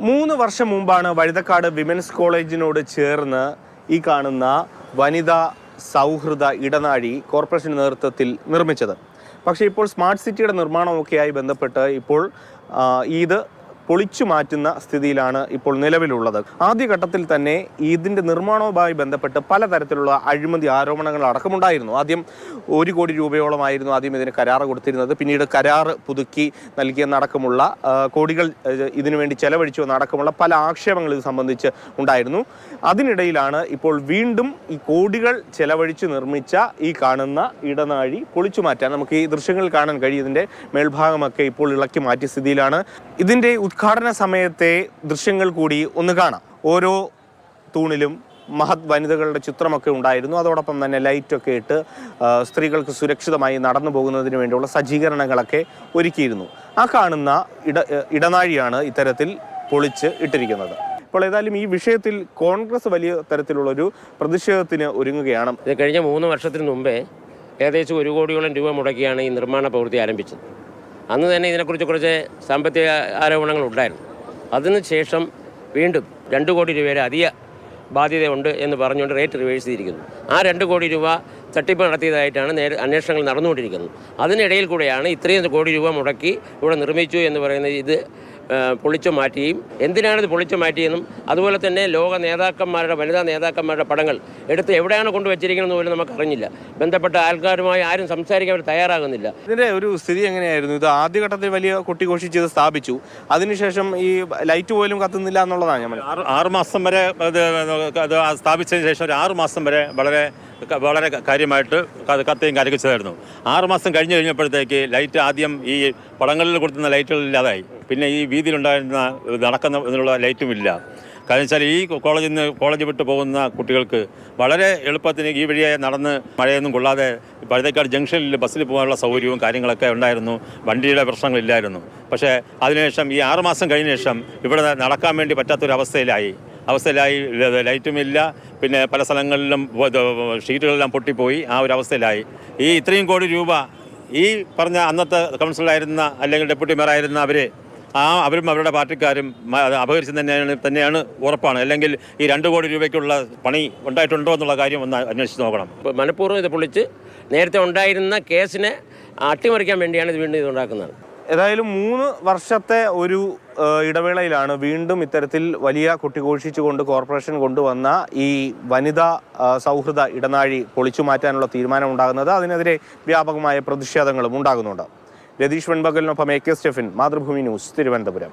3 വർഷം മുമ്പാണ് വഴുതക്കാട് വിമൻസ് കോളേജിനോട് ചേർന്ന് ഈ കാണുന്ന വനിതാ സൗഹൃദ ഇടനാഴി കോർപ്പറേഷന്റെ നേതൃത്വത്തിൽ നിർമ്മിച്ചത്. പക്ഷേ ഇപ്പോൾ സ്മാർട്ട് സിറ്റിയുടെ നിർമ്മാണമൊക്കെയായി ബന്ധപ്പെട്ട് ഇപ്പോൾ ഇത് പൊളിച്ചു മാറ്റുന്ന സ്ഥിതിയിലാണ് ഇപ്പോൾ നിലവിലുള്ളത്. ആദ്യഘട്ടത്തിൽ തന്നെ ഇതിൻ്റെ നിർമ്മാണവുമായി ബന്ധപ്പെട്ട് പലതരത്തിലുള്ള അഴിമതി ആരോപണങ്ങൾ അടക്കമുണ്ടായിരുന്നു. ആദ്യം 1 കോടി രൂപയോളമായിരുന്നു ആദ്യം ഇതിന് കരാറ് കൊടുത്തിരുന്നത്. പിന്നീട് കരാറ് പുതുക്കി നൽകിയെന്നടക്കമുള്ള കോടികൾ ഇതിനുവേണ്ടി ചെലവഴിച്ചു എന്നടക്കമുള്ള പല ആക്ഷേപങ്ങൾ ഇത് സംബന്ധിച്ച് ഉണ്ടായിരുന്നു. അതിനിടയിലാണ് ഇപ്പോൾ വീണ്ടും ഈ കോടികൾ ചെലവഴിച്ച് നിർമ്മിച്ച ഈ കാണുന്ന ഇടനാഴി പൊളിച്ചു മാറ്റാൻ നമുക്ക് ഈ ദൃശ്യങ്ങളിൽ കാണാൻ കഴിയും. ഇതിൻ്റെ മേൽഭാഗമൊക്കെ ഇപ്പോൾ ഇളക്കി മാറ്റിയ സ്ഥിതിയിലാണ്. ഇതിൻ്റെ ഉദ്ഘാടന സമയത്തെ ദൃശ്യങ്ങൾ കൂടി ഒന്ന് കാണാം. ഓരോ തൂണിലും മഹത് വനിതകളുടെ ചിത്രമൊക്കെ ഉണ്ടായിരുന്നു. അതോടൊപ്പം തന്നെ ലൈറ്റൊക്കെ ഇട്ട് സ്ത്രീകൾക്ക് സുരക്ഷിതമായി നടന്നു പോകുന്നതിന് വേണ്ടിയുള്ള സജ്ജീകരണങ്ങളൊക്കെ ഒരുക്കിയിരുന്നു. ആ കാണുന്ന ഇടനാഴിയാണ് ഇത്തരത്തിൽ പൊളിച്ച് ഇട്ടിരിക്കുന്നത്. ഇപ്പോൾ ഏതായാലും ഈ വിഷയത്തിൽ കോൺഗ്രസ് വലിയ തരത്തിലുള്ളൊരു പ്രതിഷേധത്തിന് ഒരുങ്ങുകയാണ്. ഇത് കഴിഞ്ഞ 3 വർഷത്തിന് മുമ്പേ ഏകദേശം 1 കോടിയോളം രൂപ മുടക്കിയാണ് ഈ നിർമ്മാണ പ്രവൃത്തി ആരംഭിച്ചത്. അന്ന് തന്നെ ഇതിനെക്കുറിച്ച് കുറച്ച് സാമ്പത്തിക ആരോപണങ്ങൾ ഉണ്ടായിരുന്നു. അതിനുശേഷം വീണ്ടും 2 കോടി രൂപയുടെ അധിക ബാധ്യതയുണ്ട് എന്ന് പറഞ്ഞുകൊണ്ട് റേറ്റ് റിവേഴ്സ് ചെയ്തിരിക്കുന്നു. ആ 2 കോടി രൂപ തട്ടിപ്പ് നടത്തിയതായിട്ടാണ് അന്വേഷണങ്ങൾ നടന്നുകൊണ്ടിരിക്കുന്നത്. അതിനിടയിൽ കൂടെയാണ് ഇത്രയും കോടി രൂപ മുടക്കി ഇവിടെ നിർമ്മിച്ചു എന്ന് പറയുന്നത്. ഇത് പൊളിച്ചു മാറ്റുകയും എന്തിനാണിത് പൊളിച്ചു മാറ്റിയെന്നും അതുപോലെ തന്നെ ലോക നേതാക്കന്മാരുടെ വനിതാ നേതാക്കന്മാരുടെ പടങ്ങൾ എടുത്ത് എവിടെയാണ് കൊണ്ടുവച്ചിരിക്കുന്നതെന്ന് പോലും നമുക്ക് അറിഞ്ഞില്ല. ബന്ധപ്പെട്ട ആൾക്കാരുമായി ആരും സംസാരിക്കാൻ അവർ തയ്യാറാകുന്നില്ല. ഇതിൻ്റെ ഒരു സ്ഥിതി എങ്ങനെയായിരുന്നു? ഇത് ആദ്യഘട്ടത്തിൽ വലിയ കൊട്ടിഘോഷിച്ച് ഇത് സ്ഥാപിച്ചു. അതിനുശേഷം ഈ ലൈറ്റ് പോലും കത്തുന്നില്ല എന്നുള്ളതാണ്. ഞാൻ 6 മാസം വരെ അത് സ്ഥാപിച്ചതിന് ശേഷം ഒരു 6 മാസം വരെ വളരെ കാര്യമായിട്ട് കത്തുകയും കാര്യമായിരുന്നു. 6 മാസം കഴിഞ്ഞപ്പോഴത്തേക്ക് ലൈറ്റ് ആദ്യം ഈ പടങ്ങളിൽ കൊടുക്കുന്ന ലൈറ്റുകളില്ലാതായി. പിന്നെ ഈ വീതിയിലുണ്ടായിരുന്ന നടക്കുന്നതിനുള്ള ലൈറ്റും ഇല്ല. കാരണം വെച്ചാൽ ഈ കോളേജ് വിട്ട് പോകുന്ന കുട്ടികൾക്ക് വളരെ എളുപ്പത്തിന് ഈ വഴിയായി നടന്ന് മഴയൊന്നും കൊള്ളാതെ വഴുതക്കാട് ജംഗ്ഷനിൽ ബസ്സിൽ പോകാനുള്ള സൗകര്യവും കാര്യങ്ങളൊക്കെ ഉണ്ടായിരുന്നു. വണ്ടിയുടെ പ്രശ്നങ്ങളില്ലായിരുന്നു. പക്ഷേ അതിനുശേഷം ഈ 6 മാസം കഴിഞ്ഞ ശേഷം ഇവിടെ നടക്കാൻ വേണ്ടി പറ്റാത്തൊരവസ്ഥയിലായി. ലൈറ്റുമില്ല. പിന്നെ പല സ്ഥലങ്ങളിലും ഷീറ്റുകളെല്ലാം പൊട്ടിപ്പോയി. ആ ഒരു അവസ്ഥയിലായി. ഈ ഇത്രയും കോടി രൂപ ഈ പറഞ്ഞ അന്നത്തെ കൗൺസിലറായിരുന്ന അല്ലെങ്കിൽ ഡെപ്യൂട്ടി മേയറായിരുന്ന അവരും അവരുടെ പാർട്ടിക്കാരും അപഹരിച്ച് തന്നെയാണ് ഉറപ്പാണ്. അല്ലെങ്കിൽ ഈ 2 കോടി രൂപയ്ക്കുള്ള പണി ഉണ്ടായിട്ടുണ്ടോ എന്നുള്ള കാര്യം ഒന്ന് അന്വേഷിച്ച് നോക്കണം. മനഃപൂർവ്വം ഇത് പൊളിച്ച് നേരത്തെ ഉണ്ടായിരുന്ന കേസിനെ അട്ടിമറിക്കാൻ വേണ്ടിയാണ് ഇത് വീണ്ടും ഇതുണ്ടാക്കുന്നത്. ഏതായാലും 3 വർഷത്തെ ഒരു ഇടവേളയിലാണ് വീണ്ടും ഇത്തരത്തിൽ വലിയ കൊട്ടിഘോഷിച്ചുകൊണ്ട് കോർപ്പറേഷൻ കൊണ്ടുവന്ന ഈ വനിതാ സൗഹൃദ ഇടനാഴി പൊളിച്ചു മാറ്റാനുള്ള തീരുമാനം ഉണ്ടാകുന്നത്. അതിനെതിരെ വ്യാപകമായ പ്രതിഷേധങ്ങളും ഉണ്ടാകുന്നുണ്ട്. രതീഷ് വെൺപകലിനൊപ്പം AK സ്റ്റെഫിൻ, മാതൃഭൂമി ന്യൂസ്, തിരുവനന്തപുരം.